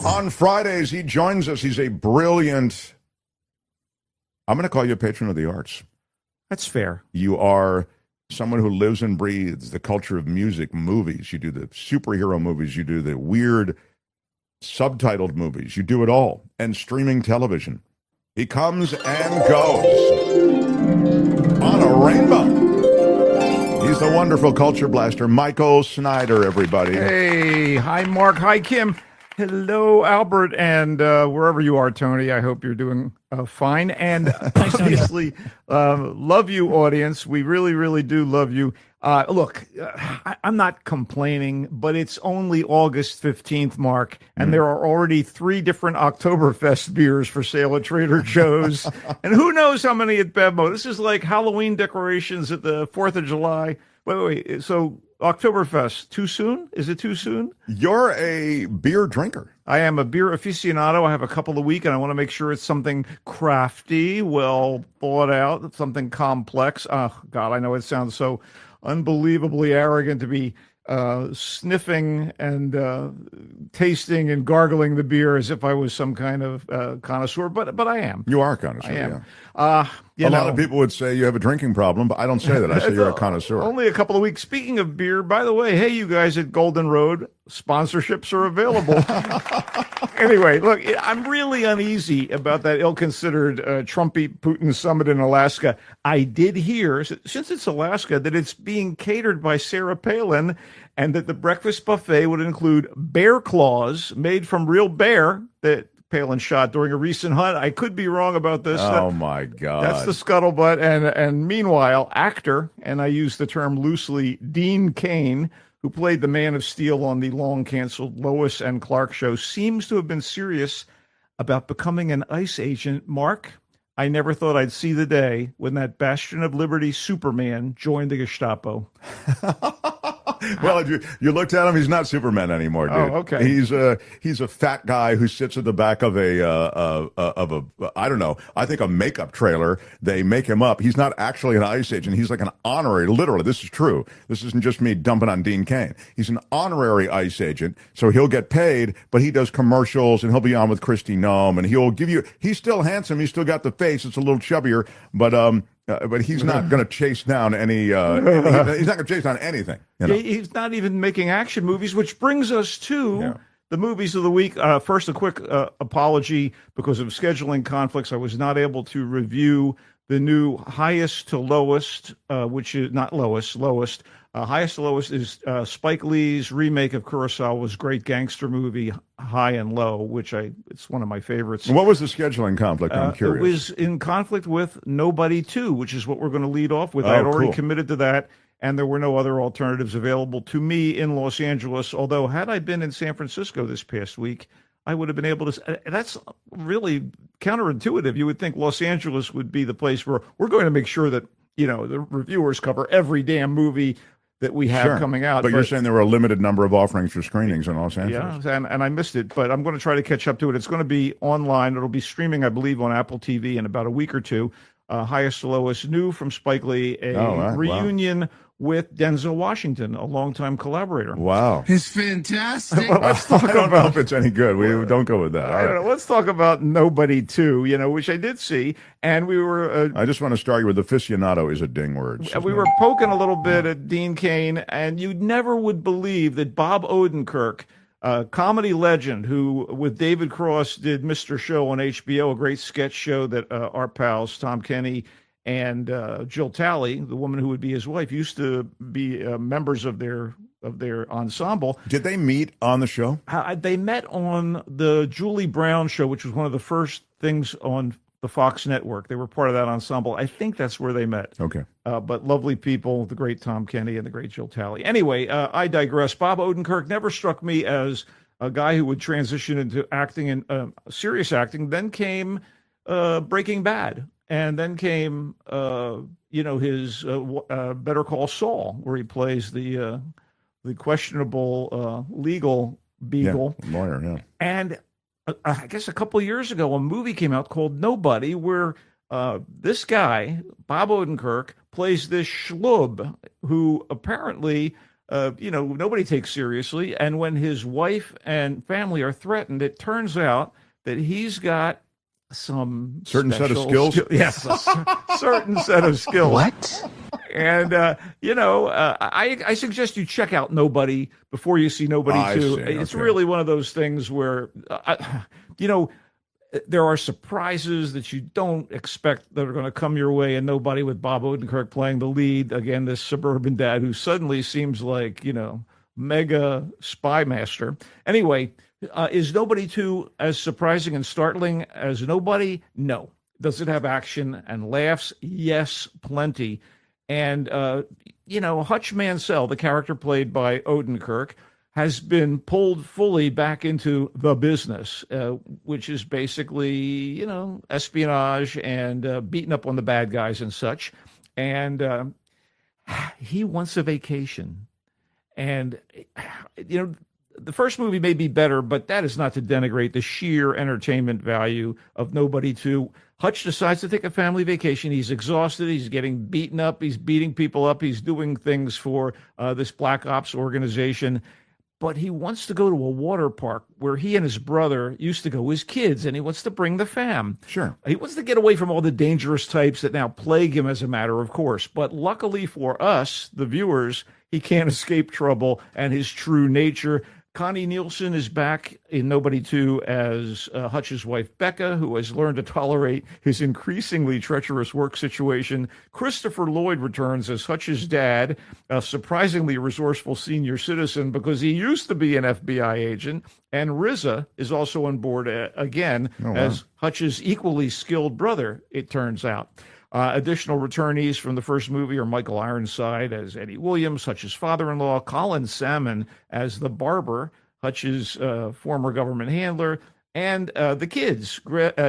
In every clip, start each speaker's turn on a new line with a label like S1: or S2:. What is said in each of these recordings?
S1: On Fridays, he joins us. He's a brilliant, I'm going to call you a patron of the arts.
S2: That's fair.
S1: You are someone who lives and breathes the culture of music, movies. You do the superhero movies. You do the weird subtitled movies. You do it all. And streaming television. He comes and goes on a rainbow. He's the wonderful culture blaster, Michael Snyder, everybody.
S2: Hey, hi, Mark. Hi, Kim. Hello, Albert, and wherever you are, Tony. I hope you're doing fine. And obviously, love you, audience. We really, really do love you. Look, I'm not complaining, but it's only August 15th, Mark, and there are already 3 different Oktoberfest beers for sale at Trader Joe's. And who knows how many at Bevmo. This is like Halloween decorations at the 4th of July. Wait. So Oktoberfest, too soon? Is it too soon?
S1: You're a beer drinker.
S2: I am a beer aficionado. I have a couple a week, and I want to make sure it's something crafty, well thought out, something complex. Oh, God, I know it sounds so unbelievably arrogant to be sniffing and tasting and gargling the beer as if I was some kind of connoisseur, but I am.
S1: You are a connoisseur,
S2: I am.
S1: Yeah. A lot of people would say you have a drinking problem, but I don't say that. I say you're a connoisseur.
S2: Only a couple of weeks. Speaking of beer, by the way, hey, you guys at Golden Road, sponsorships are available. Anyway, look, I'm really uneasy about that ill-considered Trumpy-Putin summit in Alaska. I did hear, since it's Alaska, that it's being catered by Sarah Palin, and that the breakfast buffet would include bear claws made from real bear that Palin shot during a recent hunt. I could be wrong about this.
S1: Oh, my God.
S2: That's the scuttlebutt. And meanwhile, actor, and I use the term loosely, Dean Cain, who played the Man of Steel on the long-canceled Lois and Clark show, seems to have been serious about becoming an ICE agent. Mark, I never thought I'd see the day when that Bastion of Liberty Superman joined the Gestapo.
S1: Well, if you looked at him, he's not Superman anymore, dude.
S2: Oh, okay.
S1: He's a fat guy who sits at the back of a I don't know, I think a makeup trailer. They make him up. He's not actually an ICE agent. He's like an honorary, literally, this is true. This isn't just me dumping on Dean Cain. He's an honorary ICE agent, so he'll get paid, but he does commercials, and he'll be on with Kristi Noem, and he'll give you, he's still handsome, he's still got the face, it's a little chubbier, but he's not going to chase down any. He's not going to chase down anything. You know?
S2: He's not even making action movies, which brings us to the movies of the week. First, a quick apology because of scheduling conflicts. I was not able to review the new Highest to Lowest, which is not lowest. Highest to Lowest is Spike Lee's remake of Kurosawa's great gangster movie High and Low, which it's one of my favorites.
S1: What was the scheduling conflict? I'm curious.
S2: It was in conflict with Nobody 2, which is what we're going to lead off with. I had already committed to that, and there were no other alternatives available to me in Los Angeles, although had I been in San Francisco this past week, I would have been able to. That's really counterintuitive. You would think Los Angeles would be the place where we're going to make sure that, the reviewers cover every damn movie that we have coming out.
S1: But you're saying there were a limited number of offerings for screenings in Los Angeles.
S2: Yeah, and I missed it, but I'm going to try to catch up to it. It's going to be online. It'll be streaming, I believe, on Apple TV in about a week or two. Highest to Lowest, new from Spike Lee, a reunion with Denzel Washington, a longtime collaborator.
S1: Wow.
S3: It's fantastic.
S1: Well, let's talk I don't know if it's any good. We don't go with that.
S2: I don't know. Let's talk about Nobody 2, which I did see. And we were...
S1: I just want to start you with aficionado is a ding word. So
S2: we were poking a little bit at Dean Cain, and you never would believe that Bob Odenkirk, a comedy legend who, with David Cross, did Mr. Show on HBO, a great sketch show that our pals, Tom Kenny and Jill Talley, the woman who would be his wife, used to be members of their ensemble.
S1: Did they meet on the show?
S2: They met on the Julie Brown show, which was one of the first things on the Fox network. They were part of that ensemble. I think that's where they met.
S1: Okay.
S2: But lovely people, the great Tom Kenny and the great Jill Talley. Anyway, I digress. Bob Odenkirk never struck me as a guy who would transition into acting and serious acting. Then came Breaking Bad. And then came, his Better Call Saul, where he plays the questionable legal beagle.
S1: Yeah, lawyer, yeah.
S2: And I guess a couple of years ago, a movie came out called Nobody, where this guy, Bob Odenkirk, plays this schlub who apparently nobody takes seriously. And when his wife and family are threatened, it turns out that he's got some
S1: Certain set of
S2: special
S1: skills?
S2: Yes, certain set of skills.
S3: What?
S2: And I suggest you check out Nobody before you see Nobody
S1: I
S2: 2.
S1: see,
S2: It's
S1: okay.
S2: really one of those things where, there are surprises that you don't expect that are going to come your way, and Nobody, with Bob Odenkirk playing the lead. Again, this suburban dad who suddenly seems like, mega spy master. Anyway, is Nobody 2 as surprising and startling as Nobody? No. Does it have action and laughs? Yes, plenty. And, Hutch Mansell, the character played by Odenkirk, has been pulled fully back into the business, which is basically, espionage and beating up on the bad guys and such. And he wants a vacation. And, the first movie may be better, but that is not to denigrate the sheer entertainment value of Nobody 2. Hutch decides to take a family vacation. He's exhausted. He's getting beaten up. He's beating people up. He's doing things for this Black Ops organization. But he wants to go to a water park where he and his brother used to go as kids, and he wants to bring the fam.
S1: Sure.
S2: He wants to get away from all the dangerous types that now plague him, as a matter of course. But luckily for us, the viewers, he can't escape trouble and his true nature. Connie Nielsen is back in Nobody 2 as Hutch's wife, Becca, who has learned to tolerate his increasingly treacherous work situation. Christopher Lloyd returns as Hutch's dad, a surprisingly resourceful senior citizen because he used to be an FBI agent. And RZA is also on board again as Hutch's equally skilled brother, it turns out. Additional returnees from the first movie are Michael Ironside as Eddie Williams, Hutch's father-in-law, Colin Salmon as the barber, Hutch's former government handler, and the kids,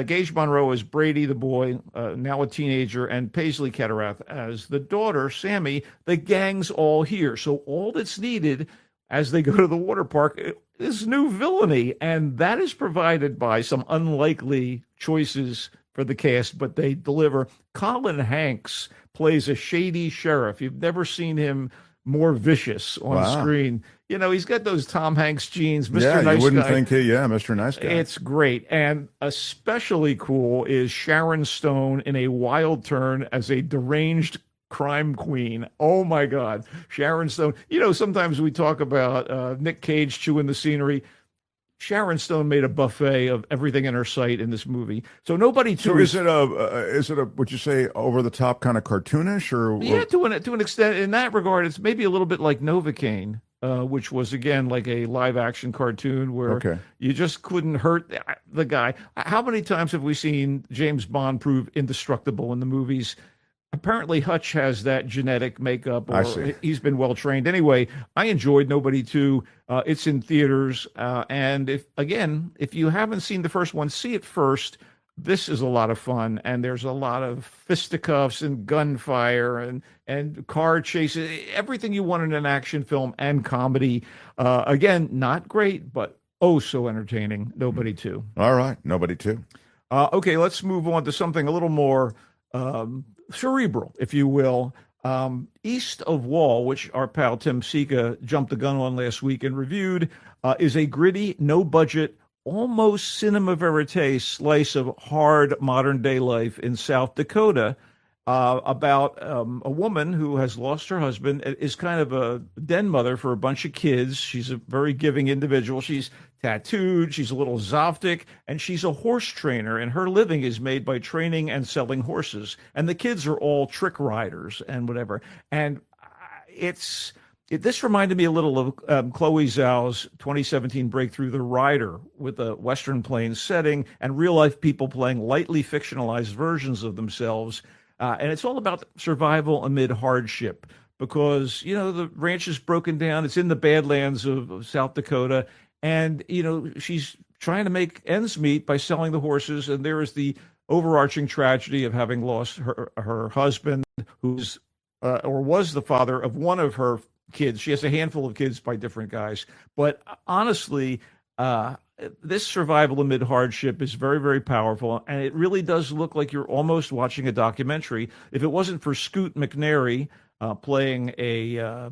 S2: Gage Monroe as Brady the boy, now a teenager, and Paisley Keterath as the daughter, Sammy. The gang's all here. So all that's needed as they go to the water park is new villainy, and that is provided by some unlikely choices for the cast, but they deliver. Colin Hanks plays a shady sheriff. You've never seen him more vicious on screen. He's got those Tom Hanks genes, Mr.
S1: Yeah,
S2: Nice
S1: you wouldn't
S2: Guy.
S1: think Mr. Nice Guy.
S2: It's great. And especially cool is Sharon Stone in a wild turn as a deranged crime queen. Oh my God. Sharon Stone. Sometimes we talk about Nick Cage chewing the scenery. Sharon Stone made a buffet of everything in her sight in this movie. So Nobody 2
S1: So is it a would you say over the top kind of cartoonish or?
S2: Yeah, to an extent. In that regard, it's maybe a little bit like Novocaine, which was again like a live action cartoon where you just couldn't hurt the guy. How many times have we seen James Bond prove indestructible in the movies? Apparently Hutch has that genetic makeup, or he's been well trained. Anyway, I enjoyed Nobody 2. It's in theaters, and if you haven't seen the first one, see it first. This is a lot of fun, and there's a lot of fisticuffs and gunfire and car chases, everything you want in an action film and comedy. Again, not great, but oh so entertaining. Nobody 2.
S1: All right, Nobody 2.
S2: Okay, let's move on to something a little more cerebral, if you will. East of Wall, which our pal Tim Sika jumped the gun on last week and reviewed, is a gritty, no-budget, almost cinema verite slice of hard modern-day life in South Dakota about a woman who has lost her husband, is kind of a den mother for a bunch of kids. She's a very giving individual. She's tattooed, she's a little Zoftic, and she's a horse trainer, and her living is made by training and selling horses. And the kids are all trick riders and whatever. And this reminded me a little of Chloe Zhao's 2017 breakthrough, The Rider, with a Western Plains setting and real-life people playing lightly fictionalized versions of themselves. And it's all about survival amid hardship because, the ranch is broken down. It's in the Badlands of South Dakota. And, she's trying to make ends meet by selling the horses. And there is the overarching tragedy of having lost her husband, who's or was the father of one of her kids. She has a handful of kids by different guys. But honestly, this survival amid hardship is very, very powerful. And it really does look like you're almost watching a documentary. If it wasn't for Scoot McNairy, playing a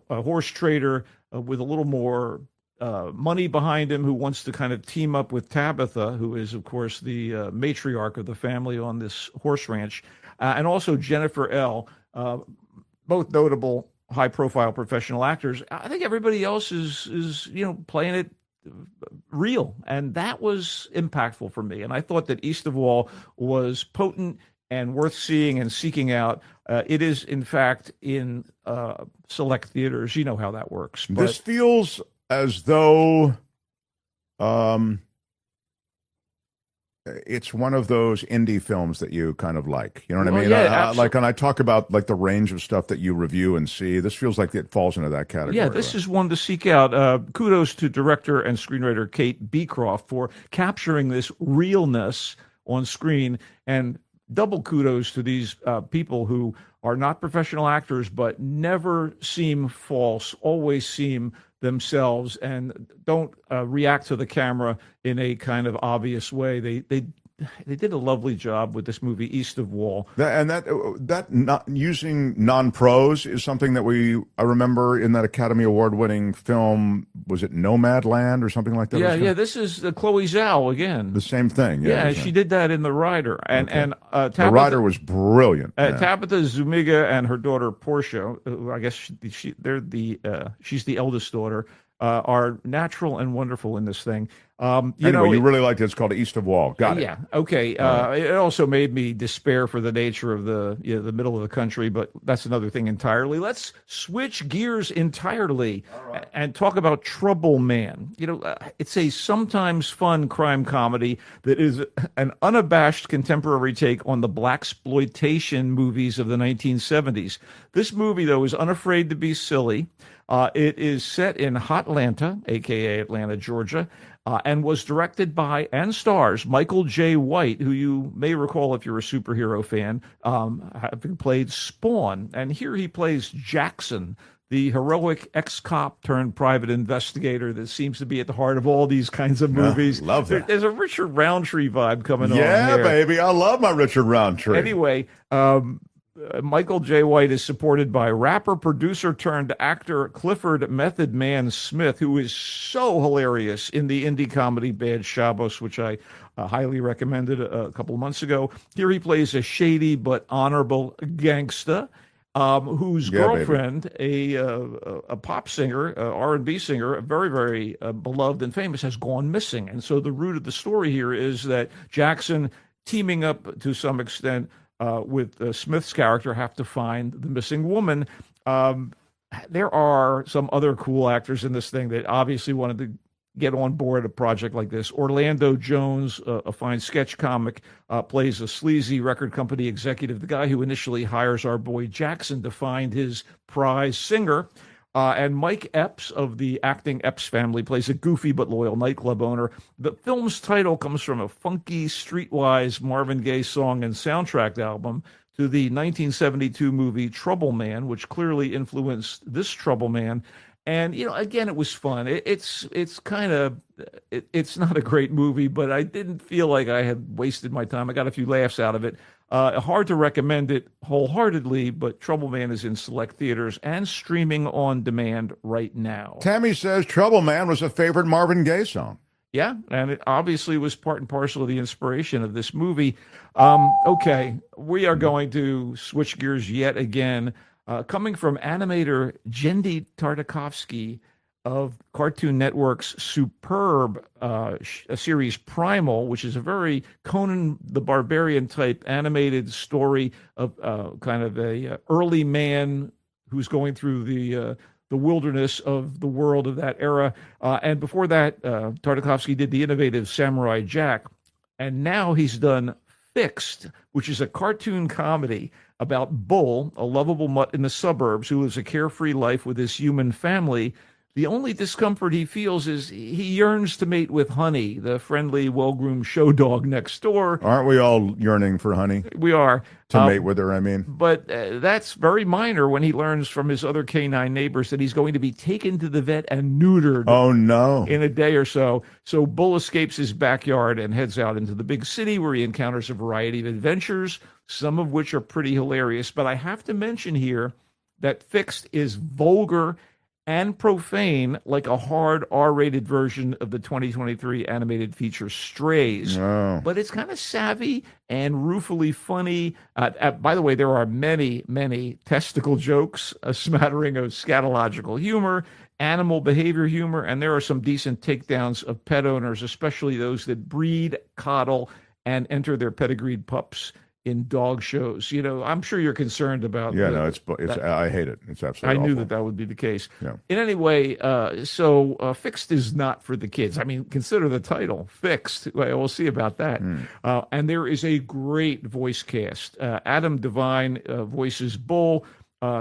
S2: horse trader with a little more money behind him, who wants to kind of team up with Tabitha, who is, of course, the matriarch of the family on this horse ranch, and also Jennifer L., both notable high-profile professional actors. I think everybody else is playing it real, and that was impactful for me. And I thought that East of Wall was potent and worth seeing and seeking out. It is, in fact, in select theaters. You know how that works. But
S1: this feels as though it's one of those indie films that you kind of like. You know what I mean?
S2: Yeah,
S1: like, when I talk about like the range of stuff that you review and see, this feels like it falls into that category.
S2: Yeah, this is one to seek out. Kudos to director and screenwriter Kate Beecroft for capturing this realness on screen, and double kudos to these people who are not professional actors but never seem false, always seem themselves, and don't react to the camera in a kind of obvious way. They did a lovely job with this movie, East of Wall.
S1: That not using non-pros is something that I remember in that Academy Award-winning film. Was it Nomadland or something like that?
S2: Yeah. This is Chloe Zhao again.
S1: The same thing.
S2: Yeah, she did that in The Rider, and Tabitha,
S1: The Rider was brilliant.
S2: Tabitha Zuniga and her daughter Portia, who I guess she's the eldest daughter, are natural and wonderful in this thing.
S1: You really liked it. It's called East of Wall. Got it.
S2: Yeah. Okay. It also made me despair for the nature of the middle of the country, but that's another thing entirely. Let's switch gears entirely and talk about Trouble Man. It's a sometimes fun crime comedy that is an unabashed contemporary take on the blaxploitation movies of the 1970s. This movie, though, is unafraid to be silly. It is set in Hotlanta, a.k.a. Atlanta, Georgia, and was directed by and stars Michael J. White, who you may recall if you're a superhero fan, having played Spawn. And here he plays Jackson, the heroic ex-cop turned private investigator that seems to be at the heart of all these kinds of movies.
S1: Love that.
S2: There's a Richard Roundtree vibe coming on
S1: Yeah,
S2: here.
S1: baby. I love my Richard Roundtree.
S2: Anyway, Michael J. White is supported by rapper, producer turned actor Clifford Method Man Smith, who is so hilarious in the indie comedy Bad Shabbos, which I highly recommended a couple of months ago. Here he plays a shady but honorable gangsta whose girlfriend, a pop singer, R&B singer, very, very beloved and famous, has gone missing. And so the root of the story here is that Jackson, teaming up to some extent with Smith's character, have to find the missing woman. There are some other cool actors in this thing that obviously wanted to get on board a project like this. Orlando Jones, a fine sketch comic, plays a sleazy record company executive, the guy who initially hires our boy Jackson to find his prize singer. And Mike Epps of the acting Epps family plays a goofy but loyal nightclub owner. The film's title comes from a funky, streetwise Marvin Gaye song and soundtrack album to the 1972 movie Trouble Man, which clearly influenced this Trouble Man. And, again, it was fun. It's not a great movie, but I didn't feel like I had wasted my time. I got a few laughs out of it. Hard to recommend it wholeheartedly, but Trouble Man is in select theaters and streaming on demand right now.
S1: Tammy says Trouble Man was a favorite Marvin Gaye song.
S2: Yeah, and it obviously was part and parcel of the inspiration of this movie. Okay, we are going to switch gears yet again. Coming from animator Jendi Tartakovsky of Cartoon Network's superb series Primal, which is a very Conan the Barbarian type animated story of kind of a early man who's going through the wilderness of the world of that era. And before that, Tartakovsky did the innovative Samurai Jack. And now he's done Fixed, which is a cartoon comedy about Bull, a lovable mutt in the suburbs who lives a carefree life with his human family, The only discomfort he feels is he yearns to mate with Honey, the friendly, well-groomed show dog next door.
S1: Aren't we all yearning for Honey?
S2: We are.
S1: To mate with her, I mean.
S2: But that's very minor when he learns from his other canine neighbors that he's going to be taken to the vet and neutered.
S1: Oh, no.
S2: In a day or so. So Bull escapes his backyard and heads out into the big city where he encounters a variety of adventures, some of which are pretty hilarious. But I have to mention here that Fixed is vulgar and profane, like a hard R-rated version of the 2023 animated feature Strays.
S1: Oh.
S2: But it's kind of savvy and ruefully funny. By the way, there are many, many testicle jokes, a smattering of scatological humor, animal behavior humor, and there are some decent takedowns of pet owners, especially those that breed, coddle, and enter their pedigreed pups in dog shows. You know, I'm sure you're concerned about.
S1: Yeah, no, it's I hate it. It's absolutely
S2: I knew
S1: awful.
S2: that would be the case.
S1: Yeah.
S2: In any way, so Fixed is not for the kids. I mean, consider the title, Fixed. Well, we'll see about that. And there is a great voice cast. Adam Devine voices Bull.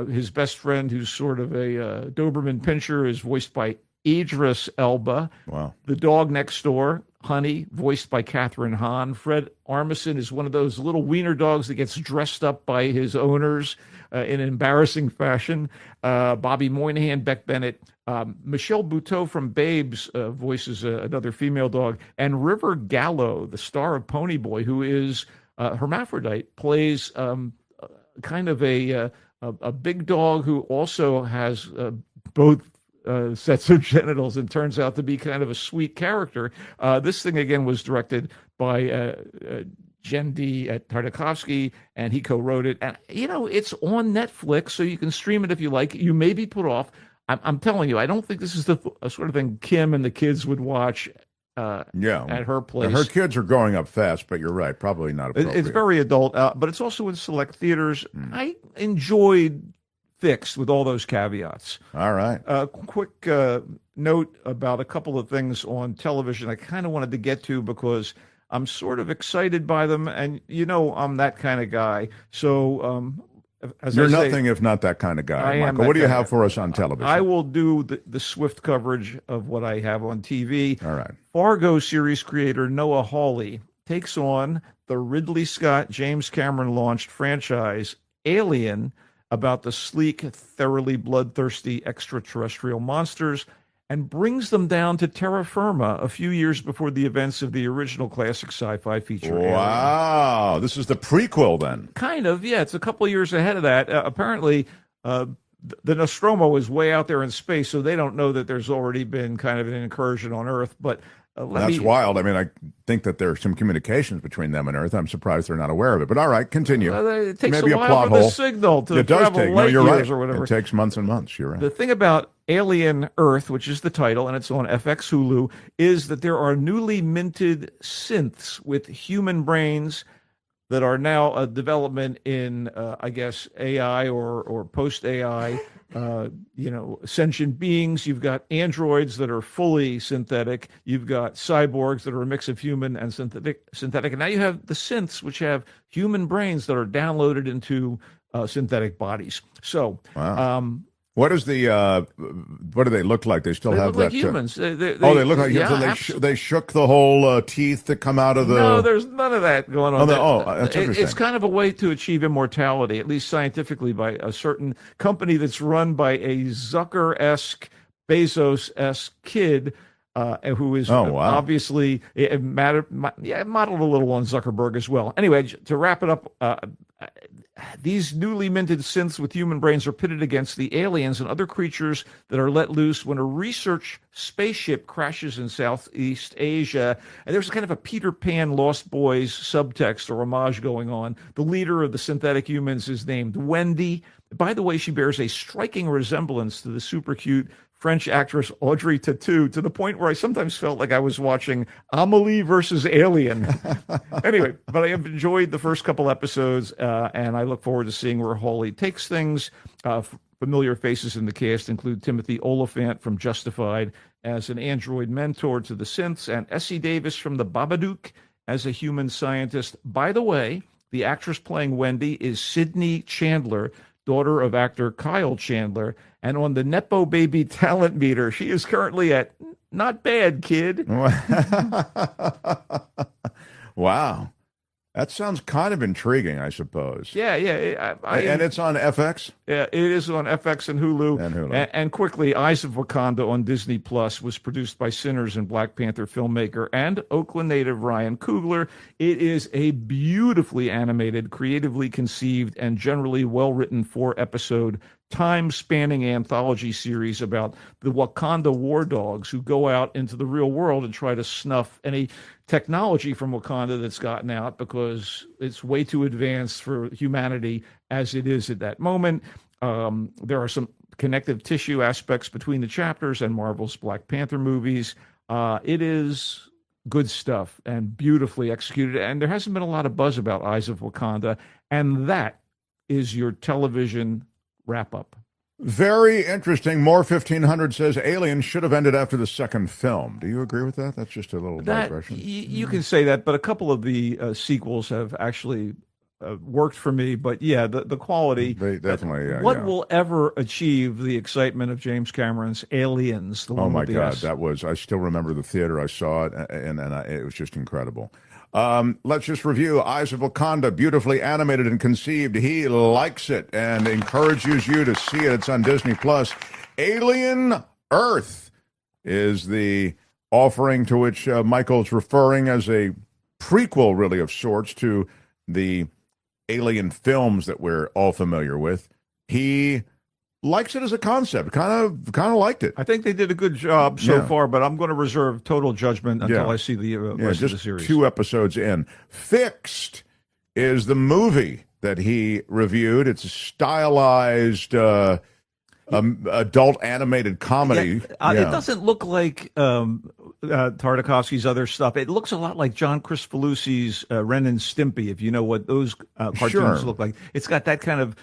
S2: His best friend, who's sort of a Doberman Pinscher, is voiced by Idris Elba.
S1: Wow.
S2: The dog next door, Honey, voiced by Catherine Hahn. Fred Armisen is one of those little wiener dogs that gets dressed up by his owners in an embarrassing fashion. Bobby Moynihan, Beck Bennett. Michelle Buteau from Babes voices another female dog. And River Gallo, the star of Pony Boy, who is hermaphrodite, plays kind of a big dog who also has both sets of genitals and turns out to be kind of a sweet character. This thing, again, was directed by Jen D. Tartakovsky, and he co-wrote it. And, you know, it's on Netflix, so you can stream it if you like. You may be put off. I'm telling you, I don't think this is the sort of thing Kim and the kids would watch at her place.
S1: And her kids are growing up fast, but you're right, probably not appropriate.
S2: It's very adult, but it's also in select theaters. I enjoyed Fixed with all those caveats.
S1: All right.
S2: Quick note about a couple of things on television I kind of wanted to get to because I'm sort of excited by them, and you know I'm that kind of guy. So
S1: you're nothing if not that kind of guy, Michael. What do you have for us on television?
S2: I will do the swift coverage of what I have on TV.
S1: All right.
S2: Fargo series creator Noah Hawley takes on the Ridley Scott, James Cameron launched franchise Alien, about the sleek, thoroughly bloodthirsty extraterrestrial monsters, and brings them down to terra firma a few years before the events of the original classic sci-fi feature.
S1: Wow,
S2: Alien.
S1: This is the prequel then.
S2: Kind of, yeah. It's a couple of years ahead of that. Apparently, the Nostromo is way out there in space, so they don't know that there's already been kind of an incursion on Earth, but
S1: that's wild. I mean, I think that there's some communications between them and Earth. I'm surprised they're not aware of it. But all right, continue.
S2: It takes
S1: Maybe
S2: a while
S1: plot
S2: for the
S1: hole.
S2: signal to
S1: it does
S2: travel
S1: take. No,
S2: light
S1: you're
S2: years
S1: right.
S2: or whatever.
S1: It takes months and months. You're right.
S2: The thing about Alien Earth, which is the title, and it's on FX Hulu, is that there are newly minted synths with human brains that are now a development in, I guess, AI or post-AI, sentient beings. You've got androids that are fully synthetic. You've got cyborgs that are a mix of human and synthetic. And now you have the synths, which have human brains that are downloaded into synthetic bodies. So,
S1: wow. What is the? What do they look like? They still
S2: they
S1: have
S2: look
S1: that.
S2: like humans. They
S1: look like humans. So they shook the whole teeth that come out of the.
S2: No, there's none of that going on.
S1: That's interesting.
S2: It's kind of a way to achieve immortality, at least scientifically, by a certain company that's run by a Zucker-esque, Bezos-esque kid. Who is obviously modeled a little on Zuckerberg as well. Anyway, to wrap it up, these newly minted synths with human brains are pitted against the aliens and other creatures that are let loose when a research spaceship crashes in Southeast Asia. And there's kind of a Peter Pan Lost Boys subtext or homage going on. The leader of the synthetic humans is named Wendy. By the way, she bears a striking resemblance to the super cute French actress Audrey Tautou, to the point where I sometimes felt like I was watching Amelie versus Alien. Anyway, but I have enjoyed the first couple episodes, and I look forward to seeing where Hawley takes things. Familiar faces in the cast include Timothy Olyphant from Justified as an android mentor to the synths, and Essie Davis from The Babadook as a human scientist. By the way, the actress playing Wendy is Sydney Chandler, daughter of actor Kyle Chandler. And on the Nepo Baby talent meter, she is currently at not bad, kid.
S1: Wow. That sounds kind of intriguing, I suppose.
S2: Yeah.
S1: And it's on FX?
S2: Yeah, it is on FX and Hulu. And quickly, Eyes of Wakanda on Disney Plus was produced by Sinners and Black Panther filmmaker and Oakland native Ryan Coogler. It is a beautifully animated, creatively conceived, and generally well-written 4-episode time-spanning anthology series about the Wakanda war dogs who go out into the real world and try to snuff any technology from Wakanda that's gotten out because it's way too advanced for humanity as it is at that moment. There are some connective tissue aspects between the chapters and Marvel's Black Panther movies. It is good stuff and beautifully executed, and there hasn't been a lot of buzz about Eyes of Wakanda, and that is your television wrap-up.
S1: Very interesting. More 1500 says Alien should have ended after the second film. Do you agree with that? That's just a little digression.
S2: You can say that, but a couple of the sequels have actually worked for me. But yeah, the quality.
S1: They definitely.
S2: What will ever achieve the excitement of James Cameron's Aliens? The one
S1: oh my
S2: with the
S1: God,
S2: S?
S1: that was. I still remember the theater. I saw it, and it was just incredible. Let's just review Eyes of Wakanda, beautifully animated and conceived. He likes it and encourages you to see it. It's on Disney Plus. Alien Earth is the offering to which Michael's referring as a prequel, really, of sorts, to the Alien films that we're all familiar with. He likes it as a concept. Kind of liked it.
S2: I think they did a good job so far, but I'm going to reserve total judgment until I see the rest of the series. 2
S1: episodes in. Fixed is the movie that he reviewed. It's a stylized adult animated comedy.
S2: It doesn't look like Tartakovsky's other stuff. It looks a lot like John Kricfalusi's Ren and Stimpy, if you know what those cartoons look like. It's got that kind of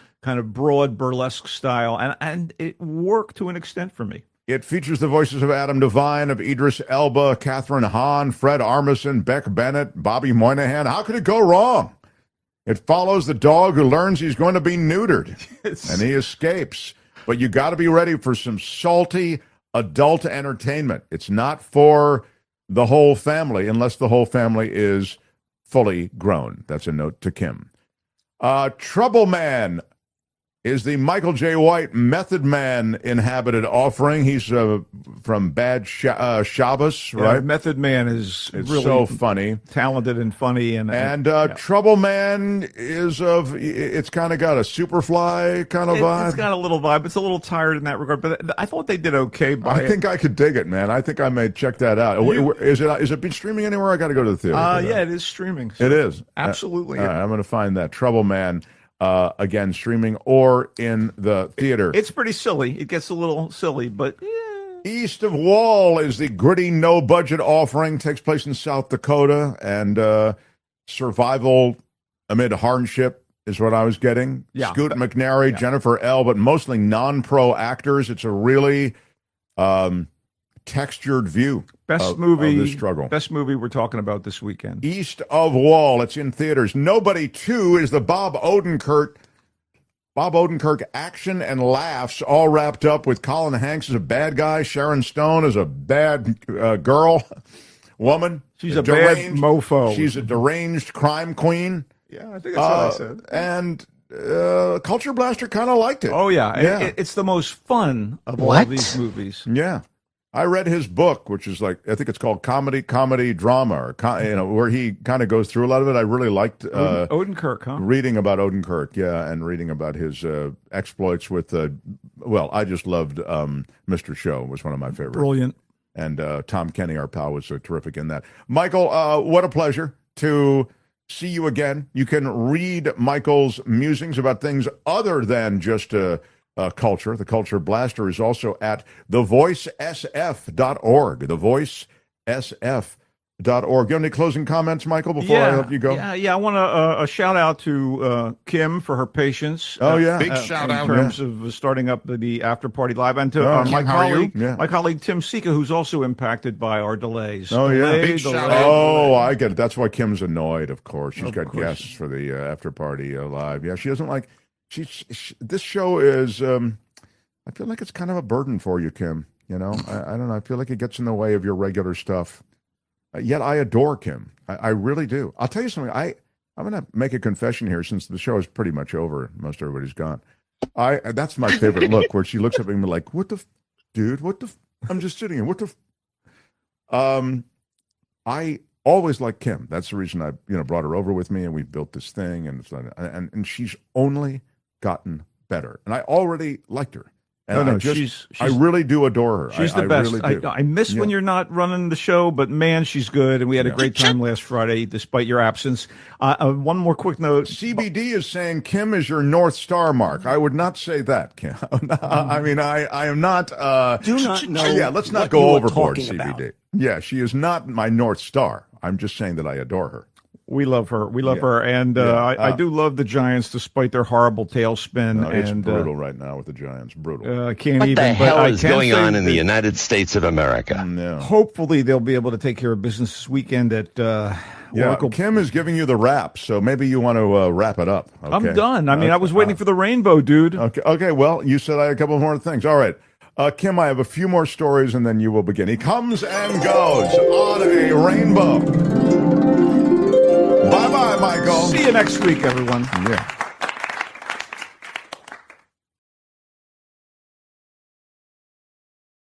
S2: broad burlesque style, and it worked to an extent for me.
S1: It features the voices of Adam Devine, of Idris Elba, Catherine Hahn, Fred Armisen, Beck Bennett, Bobby Moynihan. How could it go wrong? It follows the dog who learns he's going to be neutered, and he escapes. But you got to be ready for some salty adult entertainment. It's not for the whole family unless the whole family is fully grown. That's a note to Kim. Trouble Man is the Michael J. White Method Man inhabited offering. He's from Bad Shabbos, right?
S2: Method Man is really
S1: so funny,
S2: talented and funny, and
S1: Trouble Man is it's kind of got a Superfly kind of vibe.
S2: It's got a little vibe. It's a little tired in that regard, but I thought they did okay.
S1: I think I could dig it, man. I think I may check that out. Is it been streaming anywhere? I got to go to the theater.
S2: Yeah, it is streaming.
S1: So it is
S2: absolutely.
S1: All right, I'm going to find that Trouble Man. Again, streaming or in the theater.
S2: It's pretty silly. It gets a little silly, but
S1: East of Wall is the gritty, no-budget offering. Takes place in South Dakota, and survival amid hardship is what I was getting. Scoot McNairy, Jennifer L., but mostly non-pro actors. It's a really textured view of the struggle.
S2: Best movie we're talking about this weekend.
S1: East of Wall. It's in theaters. Nobody 2 is the Bob Odenkirk action and laughs, all wrapped up with Colin Hanks as a bad guy, Sharon Stone as a bad woman.
S2: She's a bad mofo.
S1: She's a deranged crime queen.
S2: Yeah, I think that's what I said.
S1: And Culture Blaster kind of liked it.
S2: Oh, yeah. It's the most fun of all of these movies.
S1: Yeah. I read his book, which is I think it's called Comedy, Drama, or where he kind of goes through a lot of it. I really liked
S2: Odenkirk, huh?
S1: Reading about Odenkirk, and reading about his exploits with. I just loved Mr. Show was one of my favorites.
S2: Brilliant.
S1: And Tom Kenny, our pal, was terrific in that. Michael, what a pleasure to see you again. You can read Michael's musings about things other than just culture. The Culture Blaster is also at thevoicesf.org. Thevoicesf.org. You have any closing comments, Michael, before I let you go?
S2: Yeah. I want a shout out to Kim for her patience.
S1: Big
S2: shout out in terms of starting up the After Party Live, and to my colleague Tim Sika, who's also impacted by our delays.
S1: Big shout out. I get it. That's why Kim's annoyed. Of course, she's got guests for the After Party Live. Yeah, she doesn't like. This show is. I feel like it's kind of a burden for you, Kim. You know, I don't know. I feel like it gets in the way of your regular stuff. Yet I adore Kim. I really do. I'll tell you something. I'm going to make a confession here, since the show is pretty much over. Most everybody's gone. That's my favorite look, where she looks at me like, "What the, dude? What the? I'm just sitting here. What the?" I always liked Kim. That's the reason I, brought her over with me, and we built this thing, and she's only gotten better, and I already liked her. And I really do adore her.
S2: She's the best. Really do. I miss when you're not running the show, but man, she's good. And we had a great time last Friday, despite your absence. One more quick note.
S1: CBD is saying Kim is your North Star, Mark. I would not say that, Kim. I mean, I am not.
S3: Do not know.
S1: Yeah, let's not go overboard, CBD.
S3: About.
S1: Yeah, she is not my North Star. I'm just saying that I adore her.
S2: We love her. We love her. And I do love the Giants, despite their horrible tailspin.
S1: No, it's brutal right now with the Giants. Brutal.
S3: What the hell is going on in the United States of America?
S1: No.
S2: Hopefully, they'll be able to take care of business this weekend at Oracle.
S1: Kim is giving you the wrap, so maybe you want to wrap it up. Okay?
S2: I'm done. I mean, I was waiting for the rainbow, dude.
S1: Okay. Well, you said I had a couple more things. All right. Kim, I have a few more stories, and then you will begin. He comes and goes on a rainbow. Bye-bye, Michael.
S2: See you next week, everyone.
S1: Yeah.